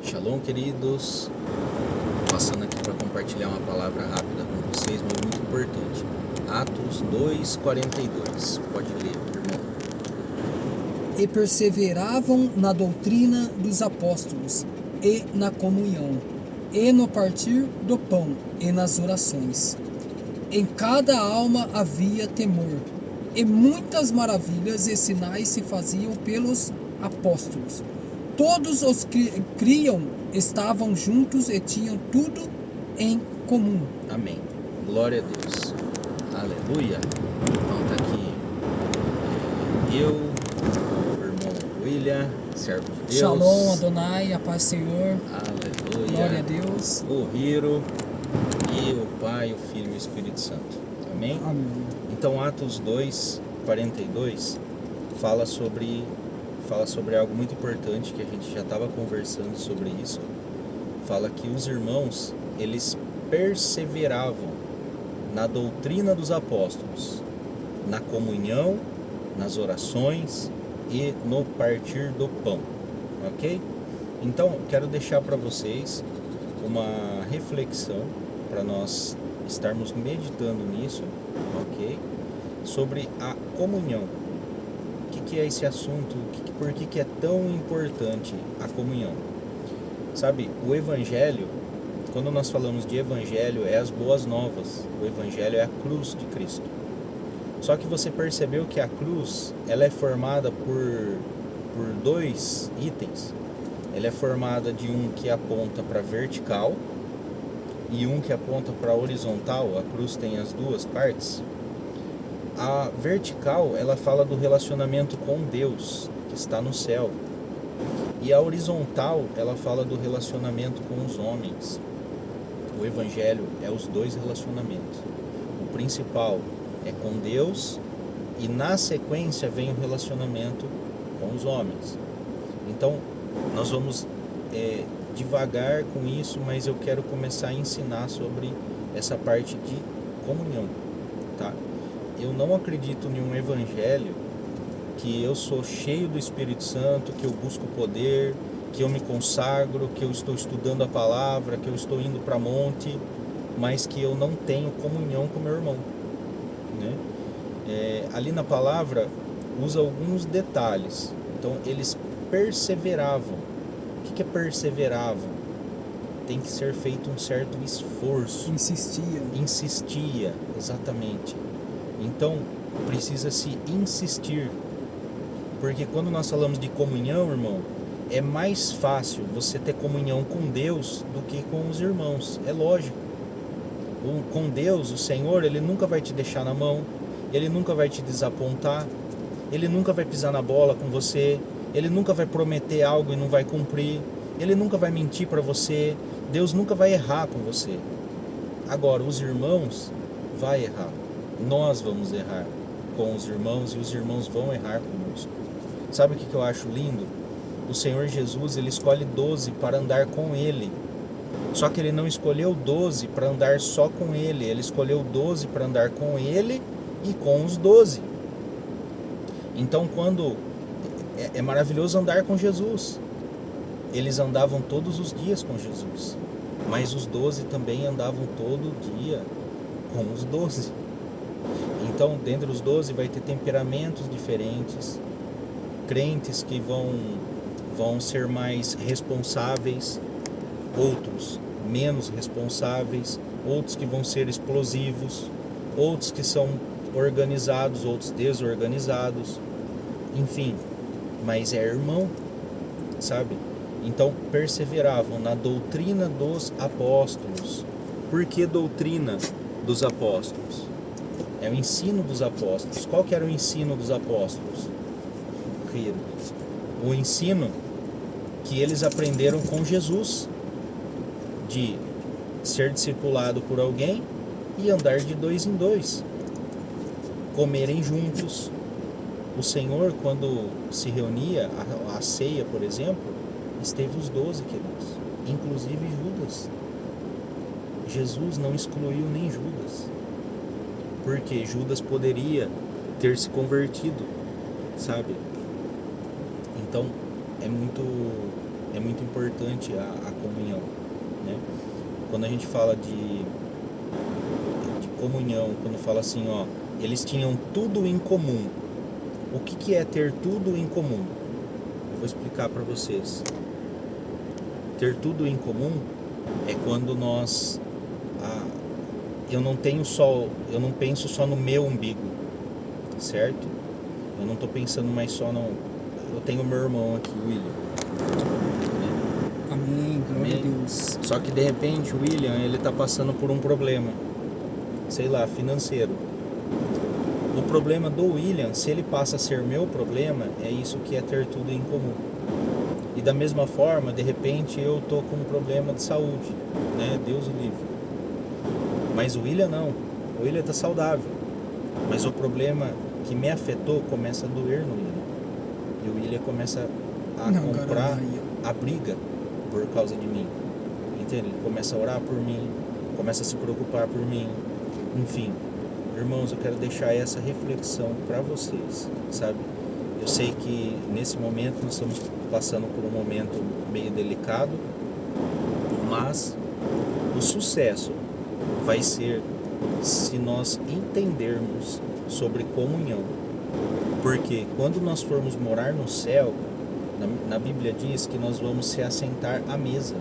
Shalom, queridos. Passando aqui para compartilhar uma palavra rápida com vocês, mas muito importante. Atos 2:42. Pode ler, irmão. E perseveravam na doutrina dos apóstolos, e na comunhão, e no partir do pão, e nas orações. Em cada alma havia temor, e muitas maravilhas e sinais se faziam pelos apóstolos. Todos os que criam estavam juntos e tinham tudo em comum. Amém. Glória a Deus. Aleluia. Então tá aqui eu, o irmão William, servo de Deus. Shalom, Adonai, a paz do Senhor. Aleluia. Glória a Deus. O Hiro e o Pai, o Filho e o Espírito Santo. Amém? Amém. Então Atos 2:42 fala sobre algo muito importante que a gente já estava conversando sobre isso. Fala que os irmãos, eles perseveravam na doutrina dos apóstolos, na comunhão, nas orações e no partir do pão, ok? Então, quero deixar para vocês uma reflexão para nós estarmos meditando nisso, ok? Sobre a comunhão. O que é esse assunto? Por que é tão importante a comunhão? Sabe, o Evangelho, quando nós falamos de Evangelho, é as boas novas. O Evangelho é a cruz de Cristo. Só que você percebeu que a cruz, ela é formada por dois itens. Ela é formada de um que aponta para vertical e um que aponta para horizontal. A cruz tem as duas partes. A vertical, ela fala do relacionamento com Deus, que está no céu. E a horizontal, ela fala do relacionamento com os homens. O Evangelho é os dois relacionamentos. O principal é com Deus e na sequência vem o relacionamento com os homens. Então, nós vamos devagar com isso, mas eu quero começar a ensinar sobre essa parte de comunhão, tá? Eu não acredito em um evangelho que eu sou cheio do Espírito Santo, que eu busco poder, que eu me consagro, que eu estou estudando a palavra, que eu estou indo para monte, mas que eu não tenho comunhão com meu irmão, né? Ali na palavra usa alguns detalhes. Então eles perseveravam. O que é perseveravam? Tem que ser feito um certo esforço. Insistia, exatamente. Então, precisa-se insistir, porque quando nós falamos de comunhão, irmão, é mais fácil você ter comunhão com Deus do que com os irmãos, é lógico. Com Deus, o Senhor, Ele nunca vai te deixar na mão, Ele nunca vai te desapontar, Ele nunca vai pisar na bola com você, Ele nunca vai prometer algo e não vai cumprir, Ele nunca vai mentir para você, Deus nunca vai errar com você. Agora, os irmãos vai errar. Nós vamos errar com os irmãos e os irmãos vão errar conosco. Sabe o que eu acho lindo? O Senhor Jesus, Ele escolhe 12 para andar com Ele. Só que Ele não escolheu 12 para andar só com Ele. Ele escolheu 12 para andar com Ele e com os 12. Então, quando é maravilhoso andar com Jesus. Eles andavam todos os dias com Jesus. Mas os 12 também andavam todo dia com os 12. Então, dentre os 12 vai ter temperamentos diferentes, crentes que vão ser mais responsáveis, outros menos responsáveis, outros que vão ser explosivos, outros que são organizados, outros desorganizados, enfim, mas é irmão, sabe? Então, perseveravam na doutrina dos apóstolos. Por que doutrina dos apóstolos? É o ensino dos apóstolos. Qual que era o ensino dos apóstolos? O ensino que eles aprenderam com Jesus, de ser discipulado por alguém e andar de 2 em 2, comerem juntos. O Senhor, quando se reunia, a ceia, por exemplo, esteve os 12, queridos, inclusive Judas. Jesus não excluiu nem Judas, porque Judas poderia ter se convertido, sabe? Então, é muito é muito importante a comunhão, né? Quando a gente fala de comunhão, quando fala assim, ó, eles tinham tudo em comum. O que é ter tudo em comum? Eu vou explicar para vocês. Ter tudo em comum é quando eu não penso só no meu umbigo, certo? Eu não estou pensando mais só no... Eu tenho meu irmão aqui, o William. Amém, glória Amém. a Deus. Só que de repente o William, ele está passando por um problema, sei lá, financeiro. O problema do William, se ele passa a ser meu problema, é isso que é ter tudo em comum. E da mesma forma, de repente eu tô com um problema de saúde, né? Deus o livre. Mas o William não. O William tá saudável. Mas o problema que me afetou começa a doer no William. E o William começa a comprar a briga por causa de mim. Entende? Ele começa a orar por mim, começa a se preocupar por mim. Enfim, irmãos, eu quero deixar essa reflexão para vocês, sabe? Eu sei que nesse momento nós estamos passando por um momento meio delicado, mas o sucesso vai ser se nós entendermos sobre comunhão. Porque quando nós formos morar no céu, na Bíblia diz que nós vamos se assentar à mesa.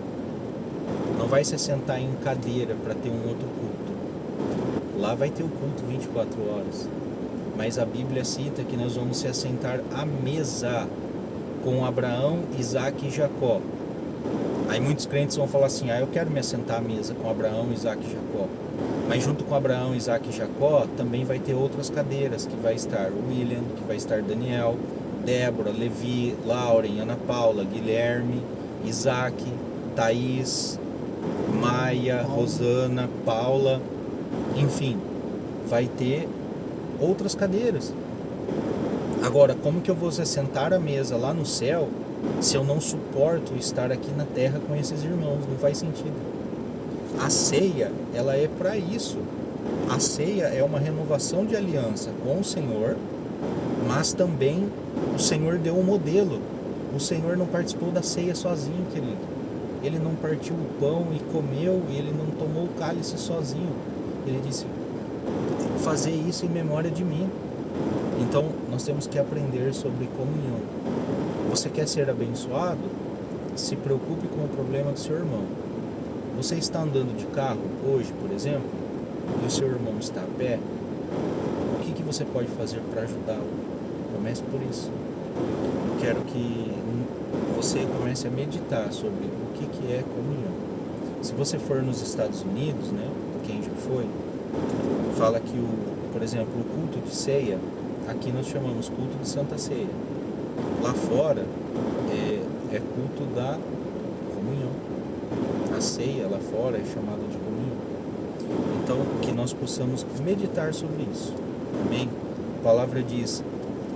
Não vai se assentar em cadeira para ter um outro culto. Lá vai ter o culto 24 horas. Mas a Bíblia cita que nós vamos se assentar à mesa com Abraão, Isaac e Jacó. Aí muitos crentes vão falar assim, eu quero me assentar à mesa com Abraão, Isaac e Jacó. Mas junto com Abraão, Isaac e Jacó, também vai ter outras cadeiras, que vai estar William, que vai estar Daniel, Débora, Levi, Lauren, Ana Paula, Guilherme, Isaac, Thaís, Maia, Rosana, Paula, enfim, vai ter outras cadeiras. Agora, como que eu vou sentar à mesa lá no céu se eu não suporto estar aqui na terra com esses irmãos? Não faz sentido. A ceia, ela é para isso. A ceia é uma renovação de aliança com o Senhor, mas também o Senhor deu um modelo. O Senhor não participou da ceia sozinho, querido. Ele não partiu o pão e comeu, e ele não tomou o cálice sozinho. Ele disse, fazer isso em memória de mim. Então, nós temos que aprender sobre comunhão. Você quer ser abençoado? Se preocupe com o problema do seu irmão. Você está andando de carro hoje, por exemplo, e o seu irmão está a pé, o que você pode fazer para ajudá-lo? Comece por isso. Eu quero que você comece a meditar sobre o que é comunhão. Se você for nos Estados Unidos, né, quem já foi, fala que, por exemplo, o culto de ceia, aqui nós chamamos culto de Santa Ceia. Lá fora é culto da comunhão. A ceia lá fora é chamada de comunhão. Então, que nós possamos meditar sobre isso. Amém? A palavra diz,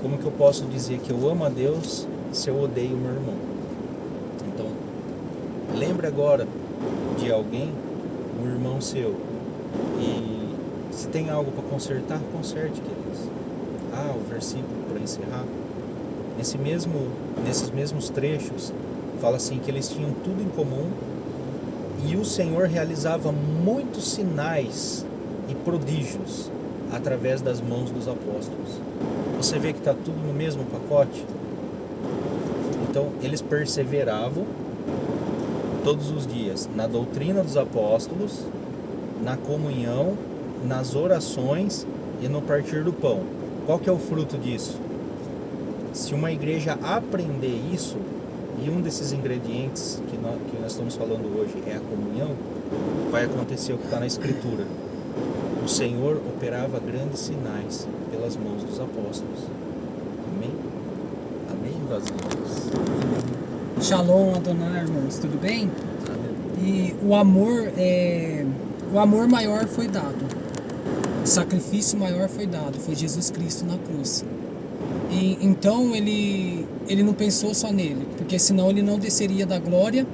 como que eu posso dizer que eu amo a Deus se eu odeio o meu irmão? Então, lembre agora de alguém, um irmão seu, e se tem algo para consertar, conserte, queridos. O versículo para encerrar. Nesses mesmos trechos, fala assim que eles tinham tudo em comum e o Senhor realizava muitos sinais e prodígios através das mãos dos apóstolos. Você vê que está tudo no mesmo pacote? Então, eles perseveravam todos os dias na doutrina dos apóstolos, na comunhão, nas orações e no partir do pão. Qual que é o fruto disso? Se uma igreja aprender isso, e um desses ingredientes que nós estamos falando hoje é a comunhão, vai acontecer o que está na Escritura. O Senhor operava grandes sinais pelas mãos dos apóstolos. Amém? Amém, vazios? Shalom, Adonai, irmãos, tudo bem? Amém. E o amor maior foi dado. O sacrifício maior foi dado, foi Jesus Cristo na cruz. E então ele não pensou só nele, porque senão ele não desceria da glória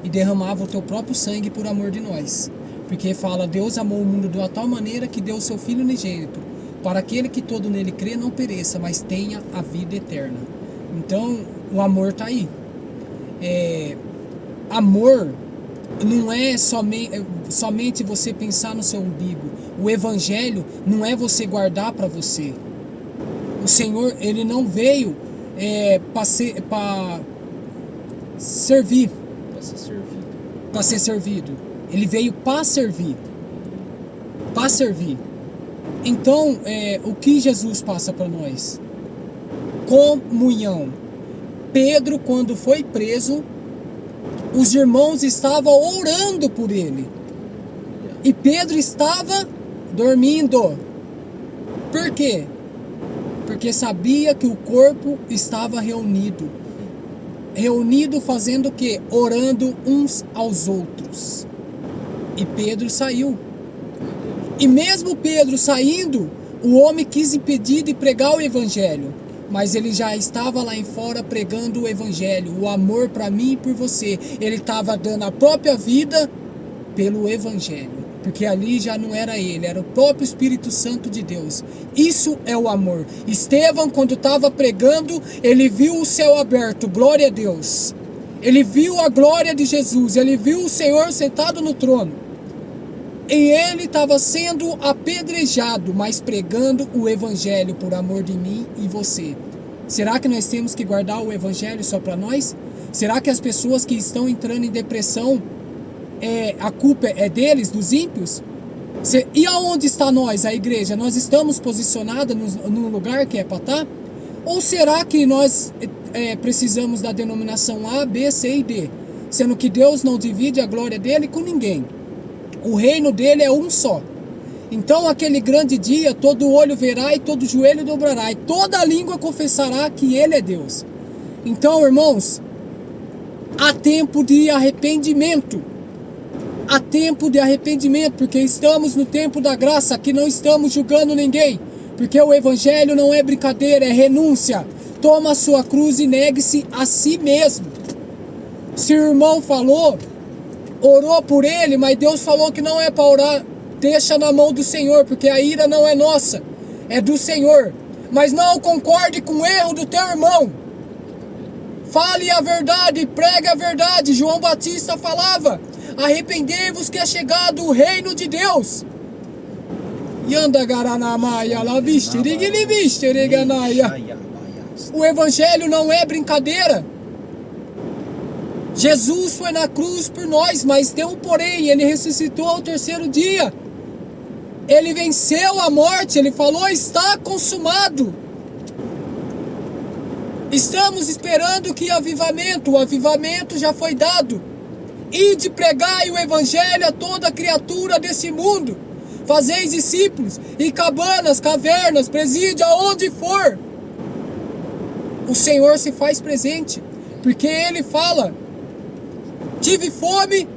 e derramava o teu próprio sangue por amor de nós. Porque fala, Deus amou o mundo de uma tal maneira que deu o seu Filho unigênito, para aquele que todo nele crê não pereça, mas tenha a vida eterna. Então, o amor está aí. amor não é somente você pensar no seu umbigo. O evangelho não é você guardar para você. O Senhor, ele não veio para servir, para ser servido. Ele veio para servir. Para servir. Então, o que Jesus passa para nós? Comunhão. Pedro, quando foi preso, os irmãos estavam orando por ele. E Pedro estava dormindo. Por quê? Porque sabia que o corpo estava reunido. Reunido fazendo o quê? Orando uns aos outros. E Pedro saiu. E mesmo Pedro saindo, o homem quis impedir de pregar o evangelho. Mas ele já estava lá em fora pregando o evangelho, o amor para mim e por você. Ele estava dando a própria vida pelo evangelho. Porque ali já não era ele, era o próprio Espírito Santo de Deus. Isso é o amor. Estevão, quando estava pregando, ele viu o céu aberto, glória a Deus. Ele viu a glória de Jesus, ele viu o Senhor sentado no trono. E ele estava sendo apedrejado, mas pregando o evangelho por amor de mim e você. Será que nós temos que guardar o evangelho só para nós? Será que as pessoas que estão entrando em depressão, a culpa é deles, dos ímpios? E aonde está nós, a igreja? Nós estamos posicionados no lugar que é para estar? Ou será que nós precisamos da denominação A, B, C e D? Sendo que Deus não divide a glória dele com ninguém. O reino dele é um só. Então aquele grande dia, todo olho verá e todo joelho dobrará. E toda língua confessará que ele é Deus. Então, irmãos, há tempo de arrependimento. Há tempo de arrependimento, porque estamos no tempo da graça, que não estamos julgando ninguém. Porque o evangelho não é brincadeira, é renúncia. Toma a sua cruz e negue-se a si mesmo. Se o irmão falou, orou por ele, mas Deus falou que não é para orar, deixa na mão do Senhor, porque a ira não é nossa, é do Senhor. Mas não concorde com o erro do teu irmão. Fale a verdade, pregue a verdade. João Batista falava: arrependei-vos que é chegado o reino de Deus. O evangelho não é brincadeira. Jesus foi na cruz por nós, mas tem um porém, ele ressuscitou ao terceiro dia. Ele venceu a morte, ele falou: está consumado. Estamos esperando que o avivamento já foi dado. Ide pregai o evangelho a toda criatura desse mundo. Fazeis discípulos em cabanas, cavernas, presídio, aonde for. O Senhor se faz presente, porque ele fala: tive fome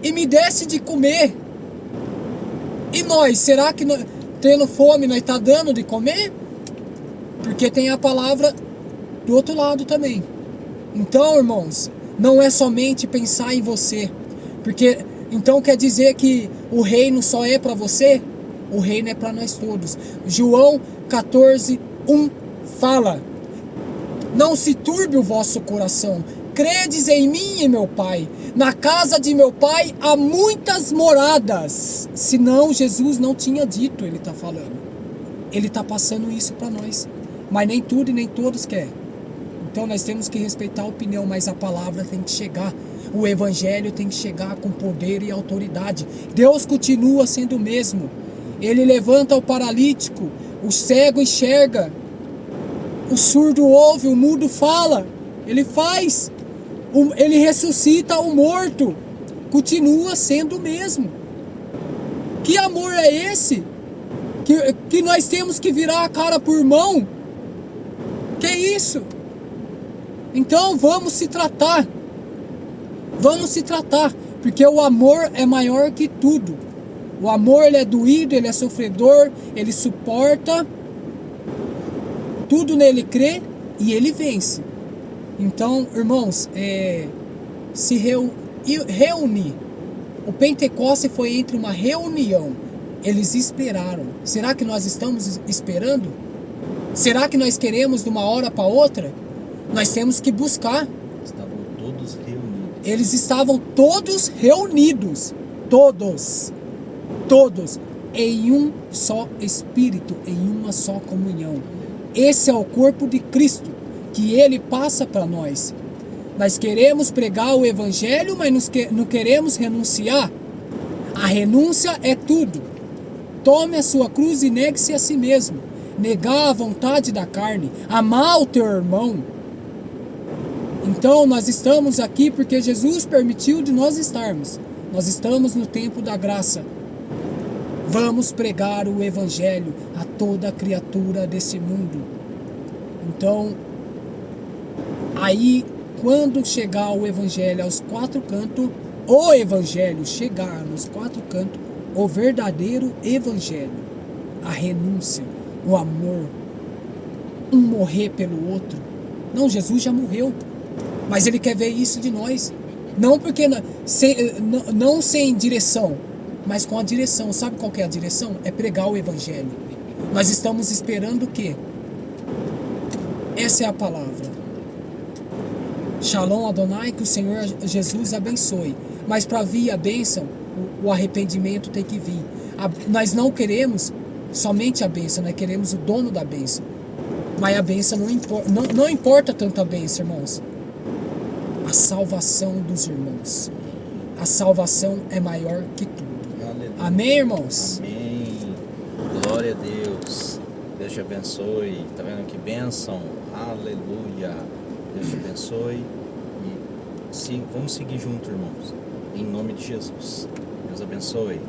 e me desse de comer. E nós, será que tendo fome nós está dando de comer? Porque tem a palavra do outro lado também. Então, irmãos, não é somente pensar em você. Porque então quer dizer que o reino só é para você? O reino é para nós todos. João 14:1 fala: não se turbe o vosso coração. Credes em mim e meu Pai. Na casa de meu Pai há muitas moradas. Senão Jesus não tinha dito, ele está falando. Ele está passando isso para nós. Mas nem tudo e nem todos querem. Então nós temos que respeitar a opinião, mas a palavra tem que chegar. O evangelho tem que chegar com poder e autoridade. Deus continua sendo o mesmo. Ele levanta o paralítico, o cego enxerga, o surdo ouve, o mudo fala. Ele faz. Ele ressuscita o morto. Continua sendo o mesmo. Que amor é esse? Que nós temos que virar a cara por mão? Que isso? Então vamos se tratar. Vamos se tratar. Porque o amor é maior que tudo. O amor, ele é doído, ele é sofredor, ele suporta. Tudo nele crê e ele vence. Então, irmãos, se reunir. O Pentecoste foi entre uma reunião. Eles esperaram. Será que nós estamos esperando? Será que nós queremos de uma hora para outra? Nós temos que buscar. Estavam todos reunidos. Eles estavam todos reunidos, todos, em um só espírito, em uma só comunhão. Esse é o corpo de Cristo, que Ele passa para nós. Nós queremos pregar o Evangelho, mas não queremos renunciar. A renúncia é tudo. Tome a sua cruz e negue-se a si mesmo. Negar a vontade da carne, amar o teu irmão. Então nós estamos aqui porque Jesus permitiu de nós estarmos. Nós estamos no tempo da graça. Vamos pregar o Evangelho a toda criatura desse mundo. Então, aí, quando chegar o Evangelho aos quatro cantos, o Evangelho chegar nos quatro cantos, o verdadeiro Evangelho, a renúncia, o amor, um morrer pelo outro. Não, Jesus já morreu, mas Ele quer ver isso de nós. Não porque não sem direção, mas com a direção. Sabe qual que é a direção? É pregar o Evangelho. Nós estamos esperando o quê? Essa é a palavra. Shalom Adonai, que o Senhor Jesus abençoe. Mas para vir a bênção, o arrependimento tem que vir. Nós não queremos somente a bênção, nós queremos o dono da bênção. Mas a bênção não importa tanto a bênção, irmãos. A salvação dos irmãos. A salvação é maior que tudo. Aleluia. Amém, irmãos? Amém. Glória a Deus. Deus te abençoe. Tá vendo que bênção? Aleluia. Deus te abençoe. E vamos seguir junto, irmãos. Em nome de Jesus. Deus abençoe.